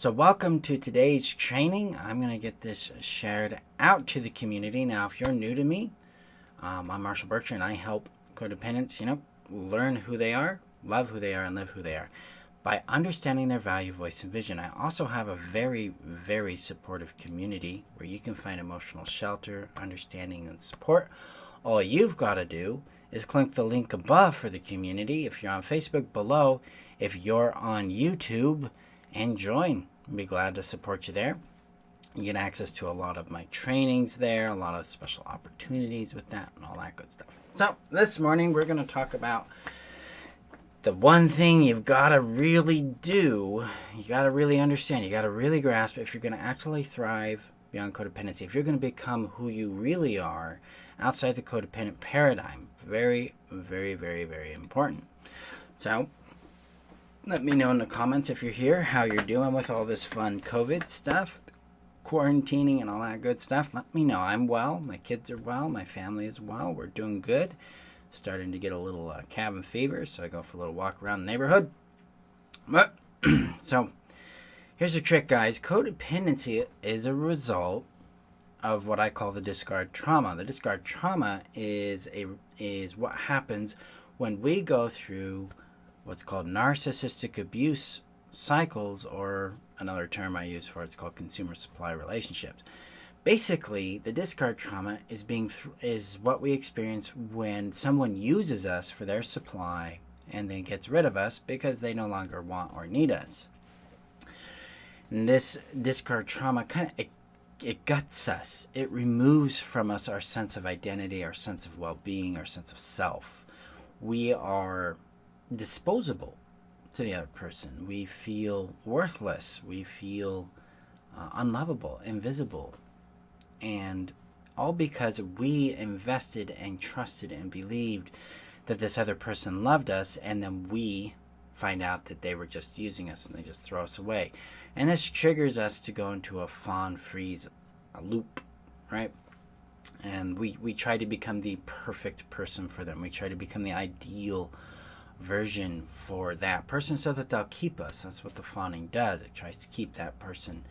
So welcome to today's training. I'm going to get this shared out to the community. Now, if you're new to me, I'm Marshall Burtcher, and I help codependents, learn who they are, love who they are, and live who they are by understanding their value, voice, and vision. I also have a very, very supportive community where you can find emotional shelter, understanding, and support. All you've got to do is click the link above for the community. If you're on Facebook, below. If you're on YouTube, and join. I'd be glad to support you there. You get access to a lot of my trainings there, a lot of special opportunities with that, and all that good stuff. So this morning we're going to talk about the one thing you've got to really do, you got to really understand, you got to really grasp if you're going to actually thrive beyond codependency, if you're going to become who you really are outside the codependent paradigm. Very, very, very, very important. So let me know in the comments if you're here, how you're doing with all this fun COVID stuff, quarantining and all that good stuff. Let me know. I'm well. My kids are well. My family is well. We're doing good. Starting to get a little cabin fever, so I go for a little walk around the neighborhood. But so here's the trick, guys. Codependency is a result of what I call the discard trauma. The discard trauma is what happens when we go through what's called narcissistic abuse cycles, or another term I use for it's called consumer supply relationships. Basically, the discard trauma is what we experience when someone uses us for their supply and then gets rid of us because they no longer want or need us. And this discard trauma it guts us. It removes from us our sense of identity, our sense of well-being, our sense of self. We are disposable to the other person. We feel worthless. We feel unlovable, invisible. And all because we invested and trusted and believed that this other person loved us, and then we find out that they were just using us and they just throw us away. And this triggers us to go into a fawn freeze, a loop, right? And we try to become the perfect person for them. We try to become the ideal version for that person so that they'll keep us. That's what the fawning does. It tries to keep that person,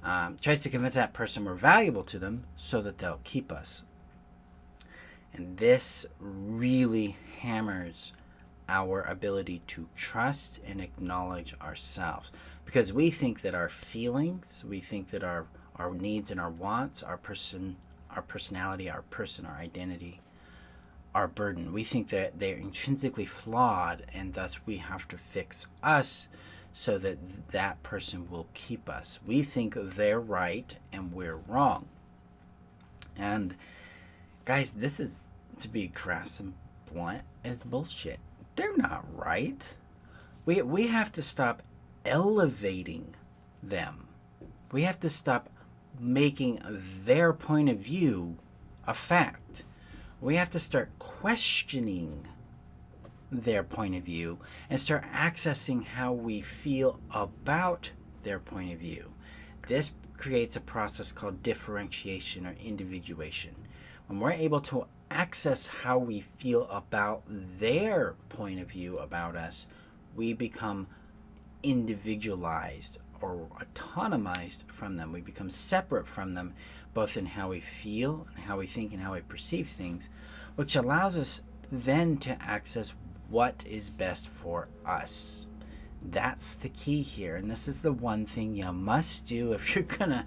tries to convince that person we're valuable to them so that they'll keep us. And this really hammers our ability to trust and acknowledge ourselves, because we think that our feelings, we think that our needs and our wants, our personality, our person, our identity, our burden. We think that they're intrinsically flawed, and thus we have to fix us so that that person will keep us. We think they're right and we're wrong. And guys, this is, to be crass and blunt, is bullshit. They're not right. We have to stop elevating them. We have to stop making their point of view a fact. We have to start questioning their point of view and start accessing how we feel about their point of view. This creates a process called differentiation or individuation. When we're able to access how we feel about their point of view about us, we become individualized or autonomized from them. We become separate from them, both in how we feel and how we think and how we perceive things, which allows us then to access what is best for us. That's the key here, and this is the one thing you must do if you're gonna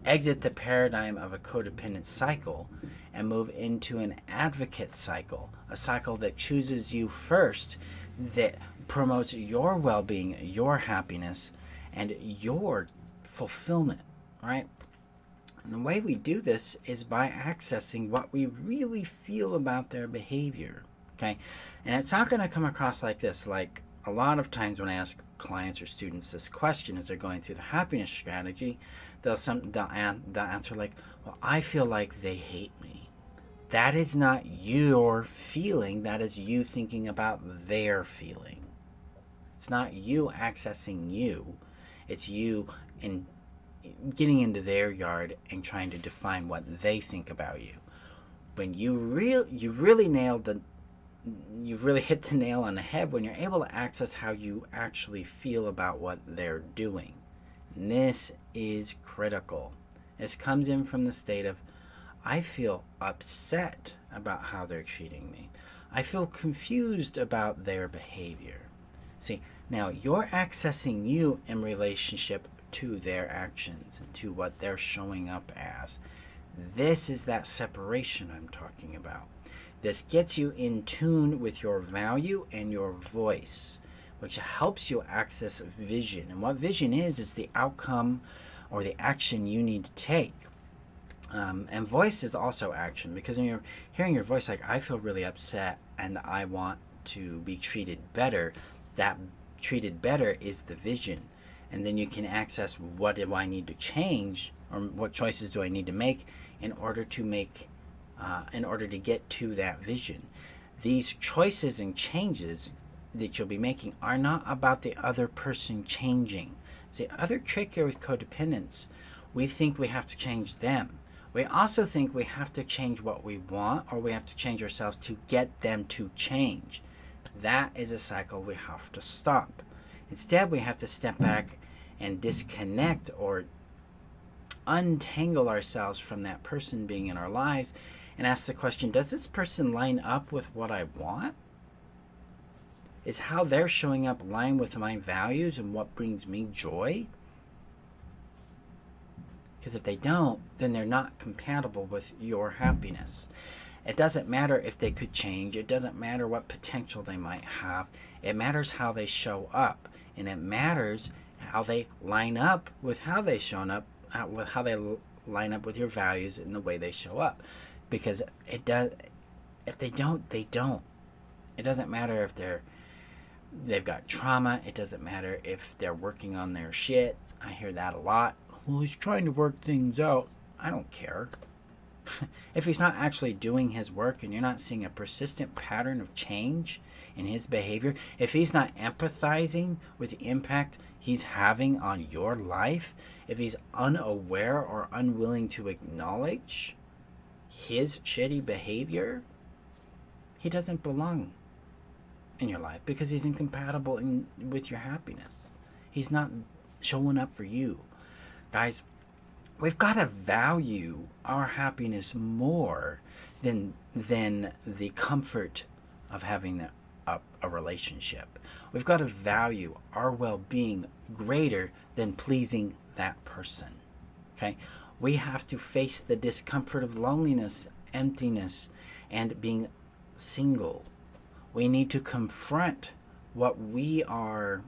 exit the paradigm of a codependent cycle and move into an advocate cycle, a cycle that chooses you first, that promotes your well-being, your happiness, and your fulfillment, right? And the way we do this is by accessing what we really feel about their behavior, okay? And it's not going to come across like this. Like a lot of times when I ask clients or students this question as they're going through the happiness strategy, they'll answer like, well, I feel like they hate me. That is not your feeling. That is you thinking about their feeling. It's not you accessing you. It's you getting into their yard and trying to define what they think about you. When you've really hit the nail on the head when you're able to access how you actually feel about what they're doing. And this is critical. This comes in from the state of, I feel upset about how they're treating me. I feel confused about their behavior. See, now you're accessing you in relationship to their actions and to what they're showing up as. This is that separation I'm talking about. This gets you in tune with your value and your voice, which helps you access vision. And what vision is the outcome or the action you need to take. And voice is also action, because when you're hearing your voice, like, I feel really upset and I want to be treated better, that treated better is the vision. And then you can access, what do I need to change, or what choices do I need to make in order to get to that vision. These choices and changes that you'll be making are not about the other person changing. It's the other trick here with codependence. We think we have to change them. We also think we have to change what we want, or we have to change ourselves to get them to change. That is a cycle we have to stop. Instead, we have to step back and disconnect or untangle ourselves from that person being in our lives and ask the question, does this person line up with what I want? Is how they're showing up line with my values and what brings me joy? Because if they don't, then they're not compatible with your happiness. It doesn't matter if they could change. It doesn't matter what potential they might have. It matters how they show up. And it matters how they line up with how they shown up, how they line up with your values and the way they show up. Because it does. If they don't, they don't. It doesn't matter if they've got trauma. It doesn't matter if they're working on their shit. I hear that a lot. Well, he's trying to work things out. I don't care. If he's not actually doing his work and you're not seeing a persistent pattern of change in his behavior, if he's not empathizing with the impact he's having on your life, if he's unaware or unwilling to acknowledge his shitty behavior, he doesn't belong in your life, because he's incompatible with your happiness. He's not showing up for you. Guys, we've got to value our happiness more than the comfort of having a relationship. We've got to value our well-being greater than pleasing that person. Okay? We have to face the discomfort of loneliness, emptiness, and being single. We need to confront what we are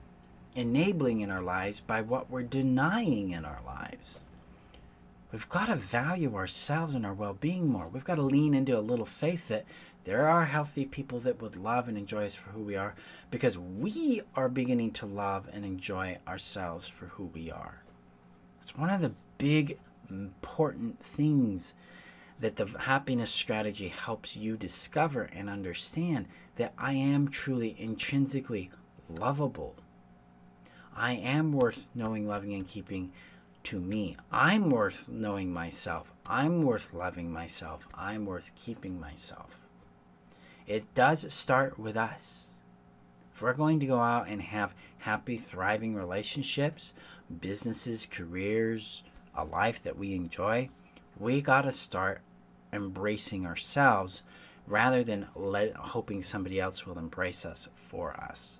enabling in our lives by what we're denying in our lives. We've got to value ourselves and our well-being more. We've got to lean into a little faith that there are healthy people that would love and enjoy us for who we are, because we are beginning to love and enjoy ourselves for who we are. It's one of the big, important things that the happiness strategy helps you discover and understand, that I am truly intrinsically lovable. I am worth knowing, loving, and keeping to me. I'm worth knowing myself. I'm worth loving myself. I'm worth keeping myself. It does start with us. If we're going to go out and have happy, thriving relationships, businesses, careers, a life that we enjoy, we got to start embracing ourselves rather than hoping somebody else will embrace us for us.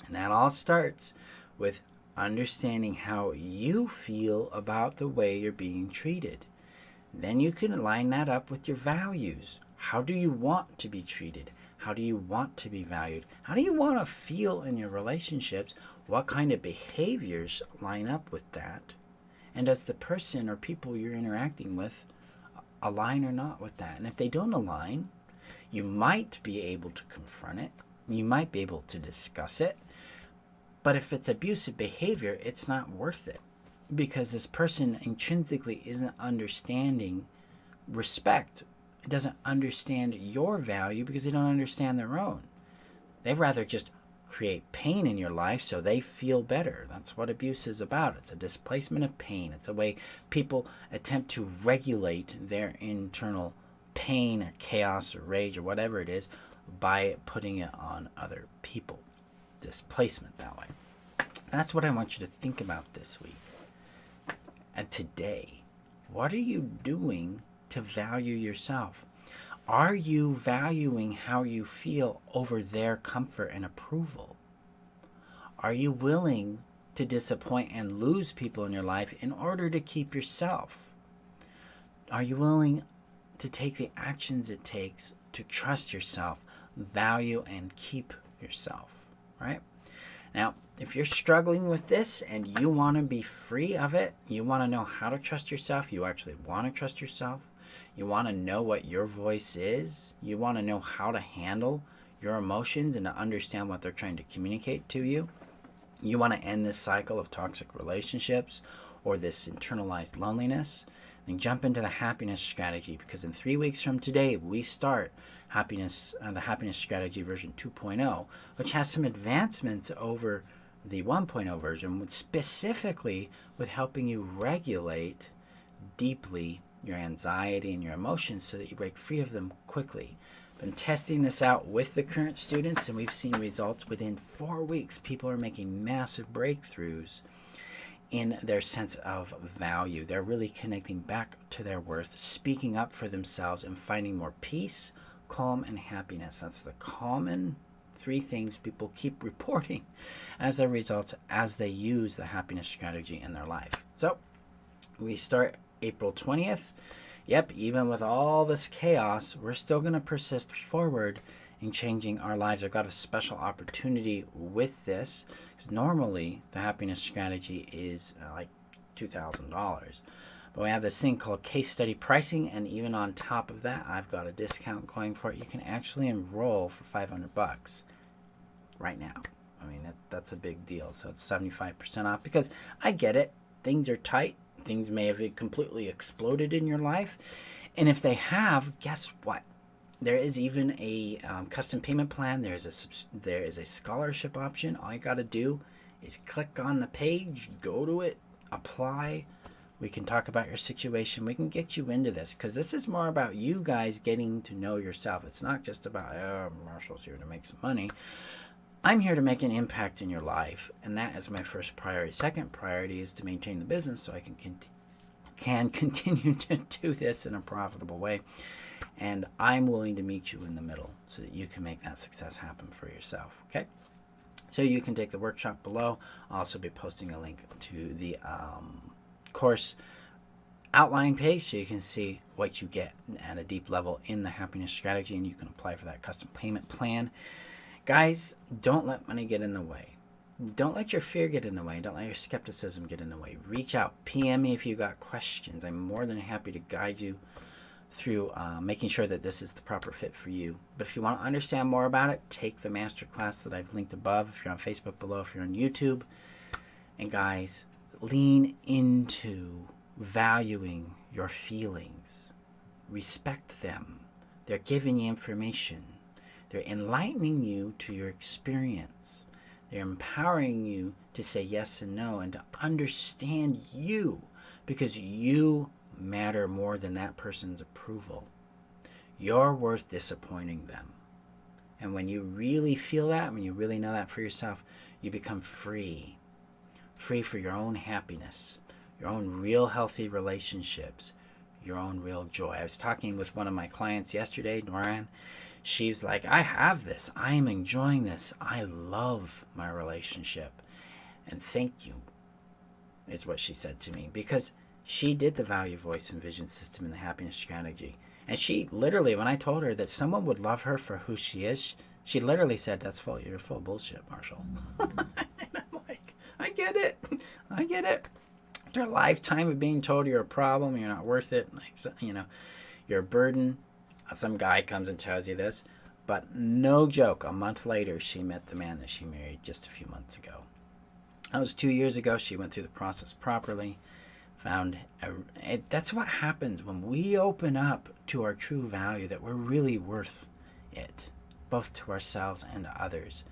And that all starts with understanding how you feel about the way you're being treated. Then you can line that up with your values. How do you want to be treated? How do you want to be valued? How do you want to feel in your relationships? What kind of behaviors line up with that? And does the person or people you're interacting with align or not with that? And if they don't align, you might be able to confront it. You might be able to discuss it. But if it's abusive behavior, it's not worth it, because this person intrinsically isn't understanding respect. It doesn't understand your value because they don't understand their own. They rather just create pain in your life so they feel better. That's what abuse is about. It's a displacement of pain. It's a way people attempt to regulate their internal pain or chaos or rage or whatever it is by putting it on other people. Displacement that way. That's what I want you to think about this week. today? What are you doing to value yourself? Are you valuing how you feel over their comfort and approval? Are you willing to disappoint and lose people in your life in order to keep yourself? Are you willing to take the actions it takes to trust yourself, value, and keep yourself, right? Now, if you're struggling with this and you want to be free of it, you want to know how to trust yourself, you actually want to trust yourself, you want to know what your voice is, you want to know how to handle your emotions and to understand what they're trying to communicate to you, you want to end this cycle of toxic relationships or this internalized loneliness, then jump into the happiness strategy, because in 3 weeks from today, we start the happiness strategy version 2.0, which has some advancements over the 1.0 version, specifically with helping you regulate deeply your anxiety and your emotions so that you break free of them quickly. Been testing this out with the current students, and we've seen results within 4 weeks. People are making massive breakthroughs in their sense of value. They're really connecting back to their worth, speaking up for themselves, and finding more peace, calm, and happiness. That's the common 3 things people keep reporting as their results as they use the happiness strategy in their life. So we start April 20th. Yep, even with all this chaos, we're still going to persist forward in changing our lives. I've got a special opportunity with this, because normally the happiness strategy is like $2,000. But we have this thing called case study pricing, and even on top of that, I've got a discount going for it. You can actually enroll for $500 right now. I mean, that's a big deal. So it's 75% off, because I get it. Things are tight. Things may have completely exploded in your life. And if they have, guess what? There is even a custom payment plan. There is a scholarship option. All you got to do is click on the page, go to it, apply. We can talk about your situation. We can get you into this, because this is more about you guys getting to know yourself. It's not just about, oh, Marshall's here to make some money. I'm here to make an impact in your life, and that is my first priority. Second priority is to maintain the business so I can continue to do this in a profitable way. And I'm willing to meet you in the middle so that you can make that success happen for yourself, okay? So you can take the workshop below. I'll also be posting a link to the course outline page so you can see what you get at a deep level in the happiness strategy, and you can apply for that custom payment plan. Guys, don't let money get in the way. Don't let your fear get in the way. Don't let your skepticism get in the way. Reach out. PM me if you got questions. I'm more than happy to guide you through making sure that this is the proper fit for you. But if you want to understand more about it, take the masterclass that I've linked above. If you're on Facebook below, if you're on YouTube. And guys, lean into valuing your feelings. Respect them. They're giving you information. They're enlightening you to your experience. They're empowering you to say yes and no and to understand you, because you matter more than that person's approval. You're worth disappointing them. And when you really feel that, when you really know that for yourself, you become free. Free for your own happiness, your own real healthy relationships, your own real joy. I was talking with one of my clients yesterday, Noran. She's like, I have this. I am enjoying this. I love my relationship. And thank you, is what she said to me. Because she did the value, voice, and vision system in the happiness strategy. And she literally, when I told her that someone would love her for who she is, she literally said, you're full of bullshit, Marshall. And I'm like, I get it. I get it. After a lifetime of being told you're a problem, you're not worth it, you're a burden. Some guy comes and tells you this, but no joke, a month later, she met the man that she married just a few months ago. That was 2 years ago. She went through the process properly, that's what happens when we open up to our true value, that we're really worth it, both to ourselves and to others.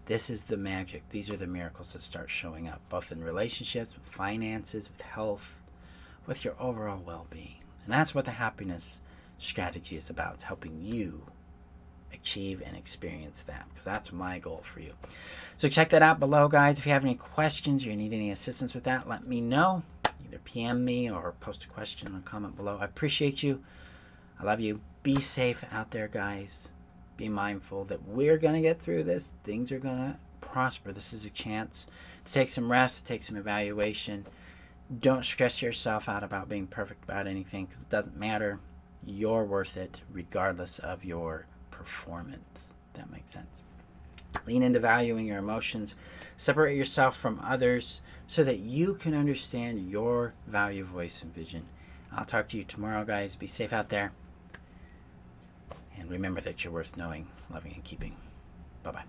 This is the magic. These are the miracles that start showing up, both in relationships, with finances, with health, with your overall well-being. And that's what the happiness strategy is about. It's helping you achieve and experience that, because that's my goal for you. So check that out below, guys. If you have any questions or you need any assistance with that, let me know. either PM me or post a question or comment below. I appreciate you. I love you. Be safe out there, guys. Be mindful that we're going to get through this. Things are going to prosper. This is a chance to take some rest, to take some evaluation. Don't stress yourself out about being perfect about anything, because it doesn't matter. You're worth it regardless of your performance. If that makes sense. Lean into valuing your emotions. Separate yourself from others so that you can understand your value, voice, and vision. I'll talk to you tomorrow, guys. Be safe out there. And remember that you're worth knowing, loving, and keeping. Bye-bye.